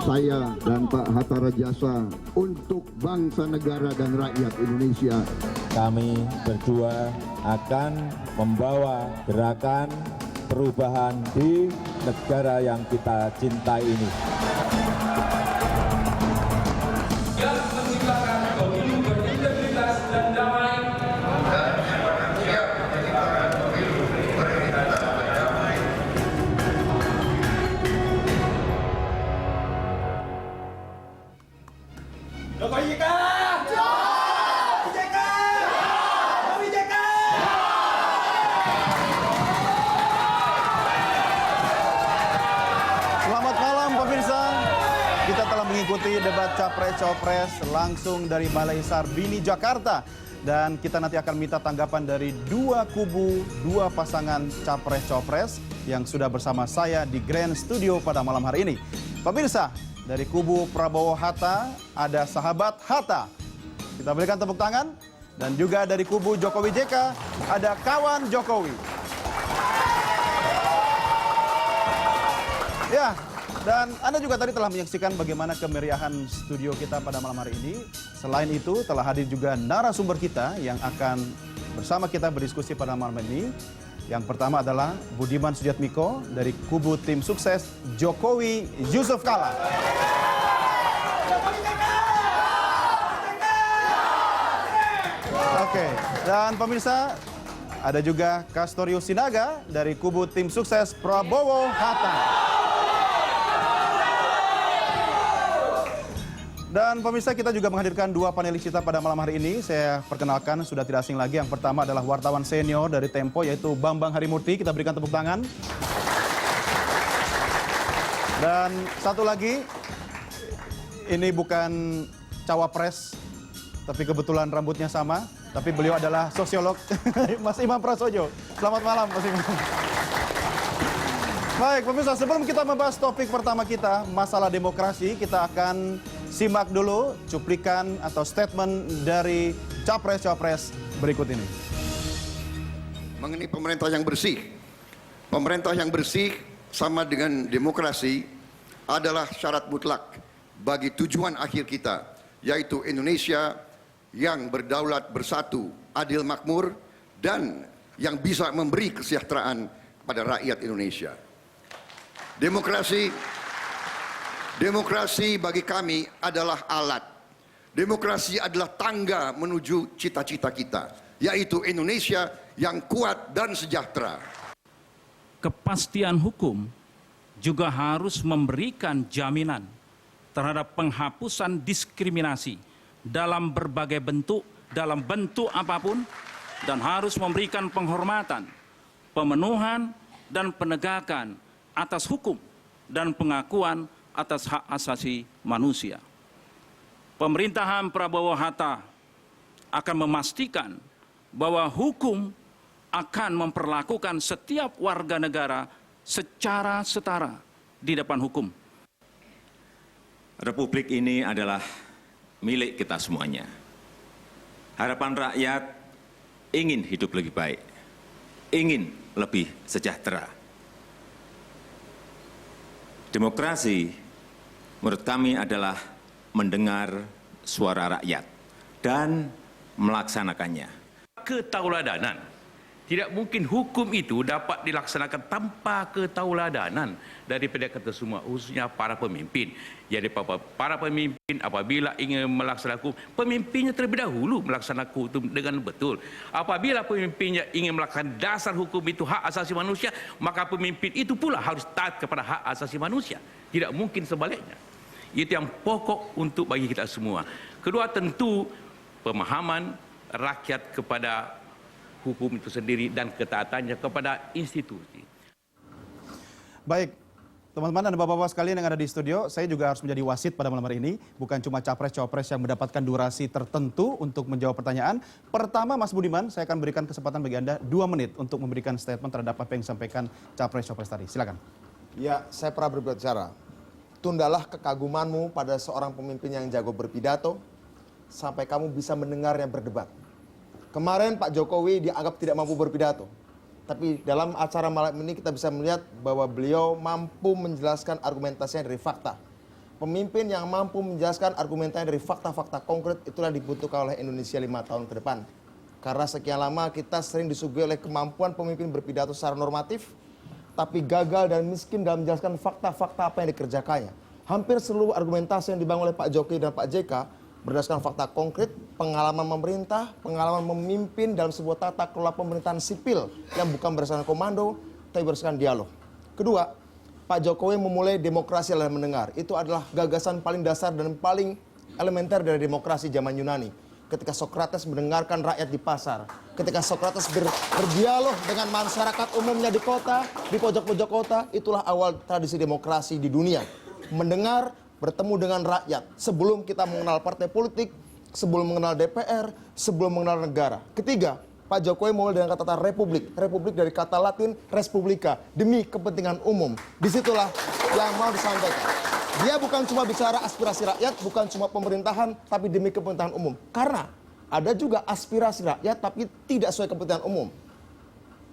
saya dan Pak Hatta Rajasa untuk bangsa, negara, dan rakyat Indonesia. Kami berdua akan membawa gerakan perubahan di negara yang kita cintai ini. Yang menciptakan pemilu berintegritas dan damai. Selamat malam pemirsa, kita telah mengikuti debat Capres-Cawapres langsung dari Balai Sarbini, Jakarta. Dan kita nanti akan minta tanggapan dari dua kubu, dua pasangan Capres-Cawapres yang sudah bersama saya di Grand Studio pada malam hari ini. Pemirsa, dari kubu Prabowo Hatta ada sahabat Hatta. Kita berikan tepuk tangan. Dan juga dari kubu Jokowi JK ada kawan Jokowi. Ya, dan Anda juga tadi telah menyaksikan bagaimana kemeriahan studio kita pada malam hari ini. Selain itu, telah hadir juga narasumber kita yang akan bersama kita berdiskusi pada malam ini. Yang pertama adalah Budiman Sujatmiko dari kubu tim sukses Jokowi Yusuf Kala. Oke, dan pemirsa, ada juga Castorius Sinaga dari kubu tim sukses Prabowo Hatta. Dan pemirsa, kita juga menghadirkan dua panelis kita pada malam hari ini. Saya perkenalkan, sudah tidak asing lagi. Yang pertama adalah wartawan senior dari Tempo, yaitu Bambang Harimurti. Kita berikan tepuk tangan. Dan satu lagi, ini bukan cawapres, tapi kebetulan rambutnya sama. Tapi beliau adalah sosiolog, Mas Imam Prasojo. Selamat malam, Mas Imam. Baik, pemirsa, sebelum kita membahas topik pertama kita, masalah demokrasi, kita akan simak dulu cuplikan atau statement dari Capres-Cawapres berikut ini. Mengenai pemerintah yang bersih. Pemerintah yang bersih sama dengan demokrasi adalah syarat mutlak bagi tujuan akhir kita, yaitu Indonesia yang berdaulat, bersatu, adil, makmur, dan yang bisa memberi kesejahteraan pada rakyat Indonesia. Demokrasi bagi kami adalah alat. Demokrasi adalah tangga menuju cita-cita kita, yaitu Indonesia yang kuat dan sejahtera. Kepastian hukum juga harus memberikan jaminan terhadap penghapusan diskriminasi dalam berbagai bentuk, dalam bentuk apapun, dan harus memberikan penghormatan, pemenuhan, dan penegakan atas hukum dan pengakuan atas hak asasi manusia. Pemerintahan Prabowo Hatta akan memastikan bahwa hukum akan memperlakukan setiap warga negara secara setara di depan hukum. Republik ini adalah milik kita semuanya. Harapan rakyat ingin hidup lebih baik, ingin lebih sejahtera. Demokrasi menurut kami adalah mendengar suara rakyat dan melaksanakannya. Ketauladanan. Tidak mungkin hukum itu dapat dilaksanakan tanpa ketauladanan daripada kita semua, khususnya para pemimpin. Jadi para pemimpin apabila ingin melaksanakan hukum, pemimpinnya terlebih dahulu melaksanakan hukum dengan betul. Apabila pemimpinnya ingin melaksanakan dasar hukum itu hak asasi manusia, maka pemimpin itu pula harus taat kepada hak asasi manusia. Tidak mungkin sebaliknya. Itu yang pokok untuk bagi kita semua. Kedua, tentu pemahaman rakyat kepada hukum itu sendiri dan ketaatannya kepada institusi. Baik, teman-teman dan bapak-bapak sekalian yang ada di studio, saya juga harus menjadi wasit pada malam hari ini. Bukan cuma capres-cawapres yang mendapatkan durasi tertentu untuk menjawab pertanyaan. Pertama, Mas Budiman, saya akan berikan kesempatan bagi Anda 2 menit untuk memberikan statement terhadap apa yang disampaikan capres-cawapres tadi. Silakan. Ya, saya pernah berbicara. Tundalah kekagumanmu pada seorang pemimpin yang jago berpidato, sampai kamu bisa mendengarnya berdebat. Kemarin Pak Jokowi dianggap tidak mampu berpidato. Tapi dalam acara malam ini kita bisa melihat bahwa beliau mampu menjelaskan argumentasinya dari fakta. Pemimpin yang mampu menjelaskan argumentanya dari fakta-fakta konkret itulah dibutuhkan oleh Indonesia 5 tahun ke depan. Karena sekian lama kita sering disuguhi oleh kemampuan pemimpin berpidato secara normatif, tapi gagal dan miskin dalam menjelaskan fakta-fakta apa yang dikerjakannya. Hampir seluruh argumentasi yang dibangun oleh Pak Jokowi dan Pak JK berdasarkan fakta konkret, pengalaman memerintah, pengalaman memimpin dalam sebuah tata kelola pemerintahan sipil yang bukan berdasarkan komando, tapi berdasarkan dialog. Kedua, Pak Jokowi memulai demokrasi adalah mendengar. Itu adalah gagasan paling dasar dan paling elementer dari demokrasi zaman Yunani. Ketika Socrates mendengarkan rakyat di pasar, ketika Socrates berdialog dengan masyarakat umumnya di kota, di pojok-pojok kota, itulah awal tradisi demokrasi di dunia. Mendengar, bertemu dengan rakyat sebelum kita mengenal partai politik, sebelum mengenal DPR, sebelum mengenal negara. Ketiga, Pak Jokowi mulai dengan kata republik. Republik dari kata Latin res publica, demi kepentingan umum. Disitulah yang mau disampaikan. Dia bukan cuma bicara aspirasi rakyat, bukan cuma pemerintahan, tapi demi kepentingan umum. Karena ada juga aspirasi rakyat, tapi tidak sesuai kepentingan umum.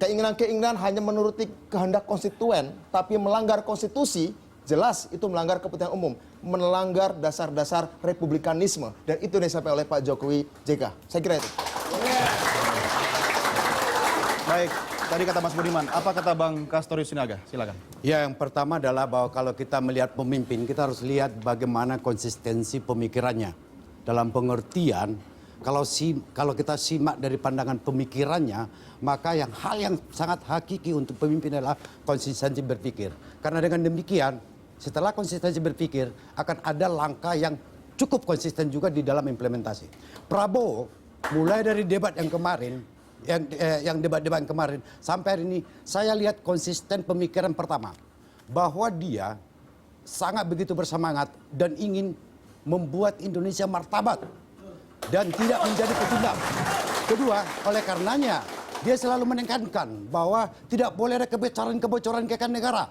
Keinginan-keinginan hanya menuruti kehendak konstituen, tapi melanggar konstitusi, jelas itu melanggar kepentingan umum. Melanggar dasar-dasar republikanisme. Dan itu yang disampaikan oleh Pak Jokowi JK. Saya kira itu. Baik, tadi kata Mas Budiman, apa kata Bang Castorius Sinaga? Silakan. Ya, yang pertama adalah bahwa kalau kita melihat pemimpin, kita harus lihat bagaimana konsistensi pemikirannya. Dalam pengertian, kalau kita simak dari pandangan pemikirannya, maka hal yang sangat hakiki untuk pemimpin adalah konsistensi berpikir. Karena dengan demikian, setelah konsistensi berpikir, akan ada langkah yang cukup konsisten juga di dalam implementasi. Prabowo, mulai dari debat yang kemarin, yang debat-debat kemarin sampai hari ini, saya lihat konsisten pemikiran pertama, bahwa dia sangat begitu bersemangat dan ingin membuat Indonesia martabat dan tidak menjadi pecundang. Kedua, oleh karenanya dia selalu menekankan bahwa tidak boleh ada kebocoran kekayaan negara,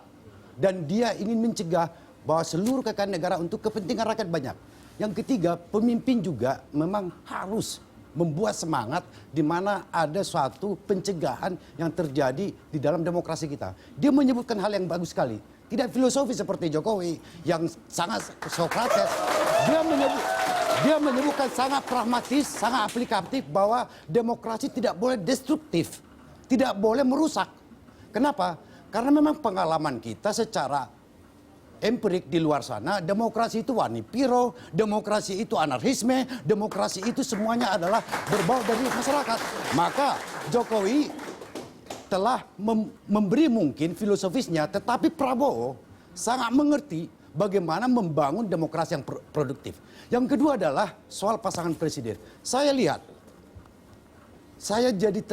dan dia ingin mencegah bahwa seluruh kekayaan negara untuk kepentingan rakyat banyak. Yang ketiga, pemimpin juga memang harus membuat semangat di mana ada suatu pencegahan yang terjadi di dalam demokrasi kita. Dia menyebutkan hal yang bagus sekali. Tidak filosofi seperti Jokowi yang sangat Socrates. Dia menyebutkan sangat pragmatis, sangat aplikatif bahwa demokrasi tidak boleh destruktif, tidak boleh merusak. Kenapa? Karena memang pengalaman kita secara empirik di luar sana, demokrasi itu wani piro, demokrasi itu anarkisme, demokrasi itu semuanya adalah berbau dari masyarakat. Maka Jokowi telah memberi mungkin filosofisnya, tetapi Prabowo sangat mengerti bagaimana membangun demokrasi yang produktif. Yang kedua adalah soal pasangan presiden. Saya lihat, saya jadi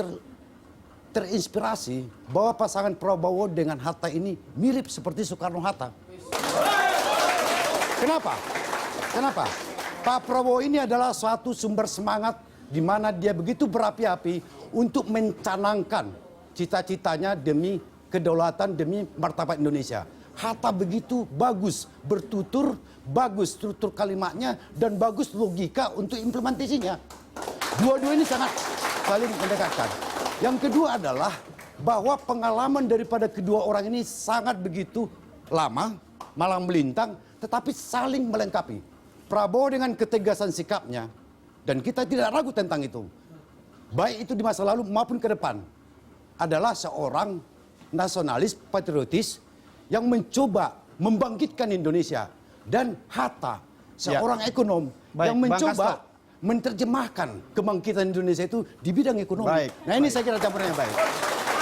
terinspirasi bahwa pasangan Prabowo dengan Hatta ini mirip seperti Soekarno-Hatta. Kenapa? Pak Prabowo ini adalah suatu sumber semangat di mana dia begitu berapi-api untuk mencanangkan cita-citanya demi kedaulatan, demi martabat Indonesia. Hatta begitu bagus bertutur, bagus struktur kalimatnya, dan bagus logika untuk implementasinya. Dua-dua ini sangat saling mendekatkan. Yang kedua adalah bahwa pengalaman daripada kedua orang ini sangat begitu lama, malang melintang, tetapi saling melengkapi. Prabowo dengan ketegasan sikapnya, dan kita tidak ragu tentang itu, baik itu di masa lalu maupun ke depan, adalah seorang nasionalis patriotis yang mencoba membangkitkan Indonesia. Dan Hatta, seorang ekonom yang mencoba menerjemahkan kebangkitan Indonesia itu di bidang ekonomi. Nah ini saya kira campurannya baik.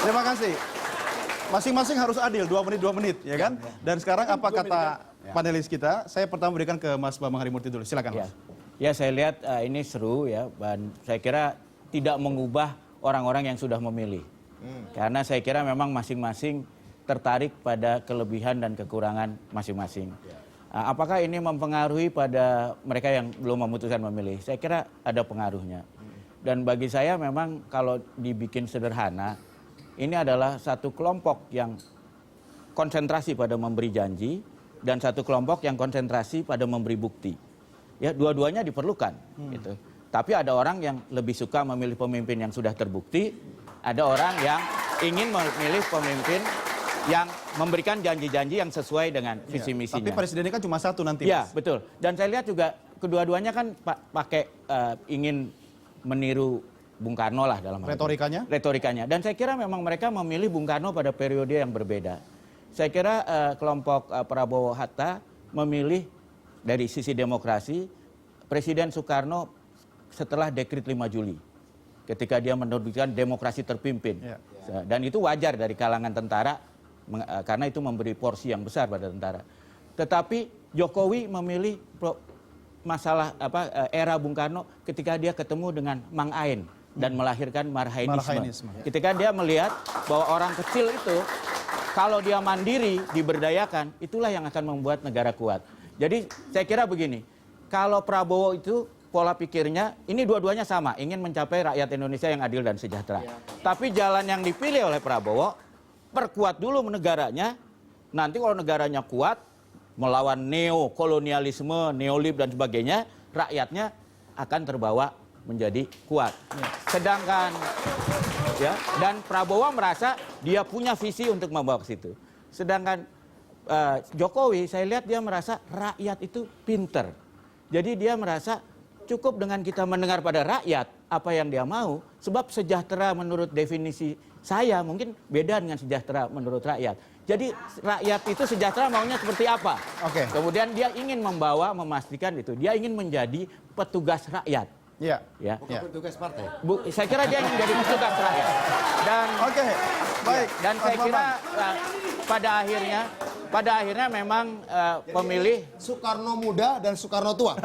Terima kasih. Masing-masing harus adil, 2 menit, ya kan? Dan sekarang apa kata panelis kita? Saya pertama berikan ke Mas Bambang Harimurti dulu, silakan Mas. Ya, saya lihat ini seru ya, dan saya kira tidak mengubah orang-orang yang sudah memilih. Karena saya kira memang masing-masing tertarik pada kelebihan dan kekurangan masing-masing. Apakah ini mempengaruhi pada mereka yang belum memutuskan memilih? Saya kira ada pengaruhnya. Dan bagi saya memang kalau dibikin sederhana, ini adalah satu kelompok yang konsentrasi pada memberi janji dan satu kelompok yang konsentrasi pada memberi bukti. Ya, dua-duanya diperlukan. Gitu. Tapi ada orang yang lebih suka memilih pemimpin yang sudah terbukti, ada orang yang ingin memilih pemimpin yang memberikan janji-janji yang sesuai dengan visi misinya. Tapi presidennya kan cuma satu nanti. Ya, Mas. betul. Dan saya lihat juga kedua-duanya kan pakai ingin meniru Bung Karno lah dalam hal ini. Retorikanya. Dan saya kira memang mereka memilih Bung Karno pada periode yang berbeda. Saya kira kelompok Prabowo Hatta memilih dari sisi demokrasi Presiden Soekarno setelah dekret 5 Juli. Ketika dia menerbitkan demokrasi terpimpin. Ya. Dan itu wajar dari kalangan tentara karena itu memberi porsi yang besar pada tentara. Tetapi Jokowi memilih masalah era Bung Karno ketika dia ketemu dengan Mang Ain dan melahirkan Marhainisme. Ketika dia melihat bahwa orang kecil itu kalau dia mandiri, diberdayakan, itulah yang akan membuat negara kuat. Jadi saya kira begini, kalau Prabowo itu pola pikirnya, ini dua-duanya sama, ingin mencapai rakyat Indonesia yang adil dan sejahtera. Tapi jalan yang dipilih oleh Prabowo, perkuat dulu negaranya, nanti kalau negaranya kuat, melawan neokolonialisme, neolib dan sebagainya, rakyatnya akan terbawa menjadi kuat. Sedangkan dan Prabowo merasa dia punya visi untuk membawa ke situ. Sedangkan Jokowi, saya lihat dia merasa rakyat itu pinter. Jadi dia merasa cukup dengan kita mendengar pada rakyat apa yang dia mau, sebab sejahtera menurut definisi saya mungkin beda dengan sejahtera menurut rakyat. Jadi rakyat itu sejahtera maunya seperti apa? Kemudian dia ingin memastikan itu. Dia ingin menjadi petugas rakyat. Bukan petugas partai. Saya kira dia ingin jadi petugas rakyat. Dan baik. Dan saya kira pada akhirnya memang pemilih Soekarno muda dan Soekarno tua.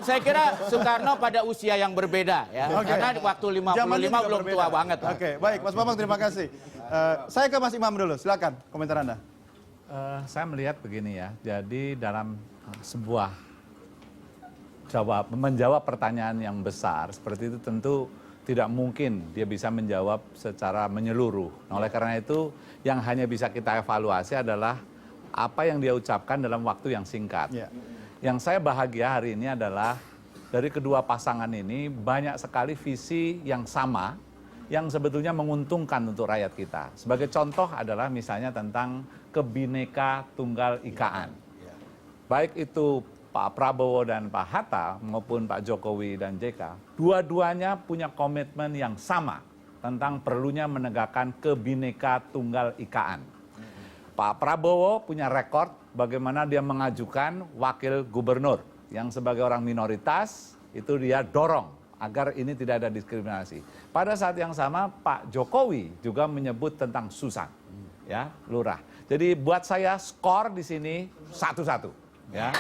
Saya kira Soekarno pada usia yang berbeda ya. Karena waktu 55 belum tua banget. Baik, Mas Bambang, terima kasih. Saya ke Mas Imam dulu, silakan komentar Anda. Saya melihat begini ya, jadi dalam sebuah menjawab pertanyaan yang besar seperti itu tentu tidak mungkin dia bisa menjawab secara menyeluruh. Nah, oleh karena itu yang hanya bisa kita evaluasi adalah apa yang dia ucapkan dalam waktu yang singkat. Yang saya bahagia hari ini adalah dari kedua pasangan ini banyak sekali visi yang sama yang sebetulnya menguntungkan untuk rakyat kita. Sebagai contoh adalah misalnya tentang Kebineka Tunggal Ikaan. Baik itu Pak Prabowo dan Pak Hatta maupun Pak Jokowi dan JK, dua-duanya punya komitmen yang sama tentang perlunya menegakkan Kebineka Tunggal Ikaan. Pak Prabowo punya rekor bagaimana dia mengajukan wakil gubernur yang sebagai orang minoritas itu dia dorong agar ini tidak ada diskriminasi. Pada saat yang sama Pak Jokowi juga menyebut tentang Susan, ya, lurah. Jadi buat saya skor di sini 1-1, ya.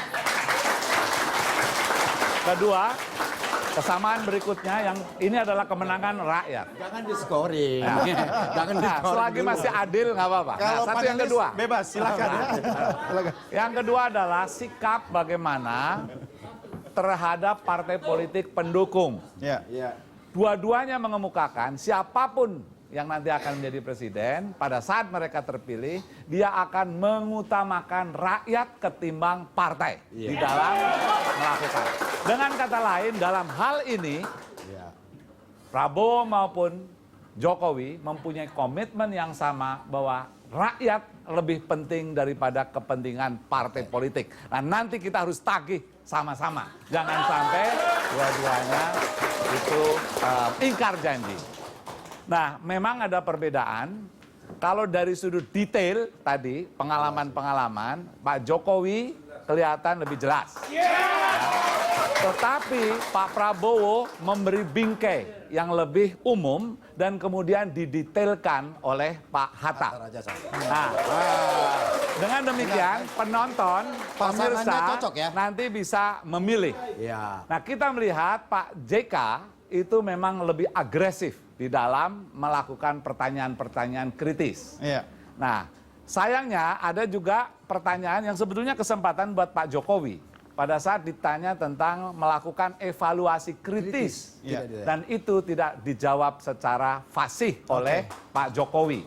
Kedua, kesamaan berikutnya yang ini adalah kemenangan rakyat. Jangan diskoring. Jangan diskoring. Selagi masih adil nggak apa-apa. Kalau satu yang kedua. Bebas, silakan. Yang kedua adalah sikap bagaimana terhadap partai politik pendukung. Dua-duanya mengemukakan siapapun yang nanti akan menjadi presiden, pada saat mereka terpilih, dia akan mengutamakan rakyat ketimbang partai di dalam melakukan. Dengan kata lain, dalam hal ini, Prabowo maupun Jokowi mempunyai komitmen yang sama bahwa rakyat lebih penting daripada kepentingan partai politik. Nah, nanti kita harus tagih sama-sama. Jangan sampai dua-duanya itu ingkar janji. Nah, memang ada perbedaan. Kalau dari sudut detail tadi, pengalaman-pengalaman, Pak Jokowi kelihatan lebih jelas. Tetapi Pak Prabowo memberi bingkai yang lebih umum dan kemudian didetailkan oleh Pak Hatta. Nah, dengan demikian penonton, pemirsa nanti bisa memilih. Nah, kita melihat Pak JK itu memang lebih agresif di dalam melakukan pertanyaan-pertanyaan kritis. Nah, sayangnya ada juga pertanyaan yang sebetulnya kesempatan buat Pak Jokowi pada saat ditanya tentang melakukan evaluasi kritis. Dan itu tidak dijawab secara fasih oleh Pak Jokowi.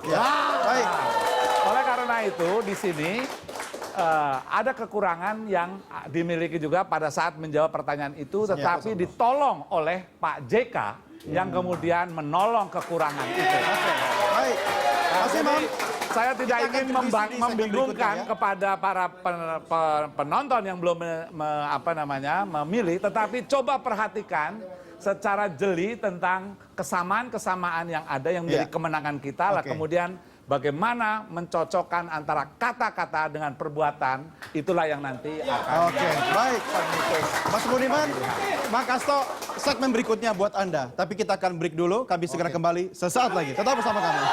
Oleh karena itu di sini ada kekurangan yang dimiliki juga pada saat menjawab pertanyaan itu, tetapi ditolong oleh Pak JK yang kemudian menolong kekurangan itu. Baik, Mas Imam. Saya tidak Kita akan ingin kritisi di segmen membingungkan berikutnya, ya. kepada para penonton yang belum memilih, tetapi coba perhatikan secara jeli tentang kesamaan-kesamaan yang ada yang menjadi Iya. kemenangan kita lah. Oke. Kemudian bagaimana mencocokkan antara kata-kata dengan perbuatan, itulah yang nanti akan. Oke, baik. Mas Budiman, Mak Kasto, segmen berikutnya buat Anda. Tapi kita akan break dulu, kami segera kembali sesaat lagi. Tetap bersama kami.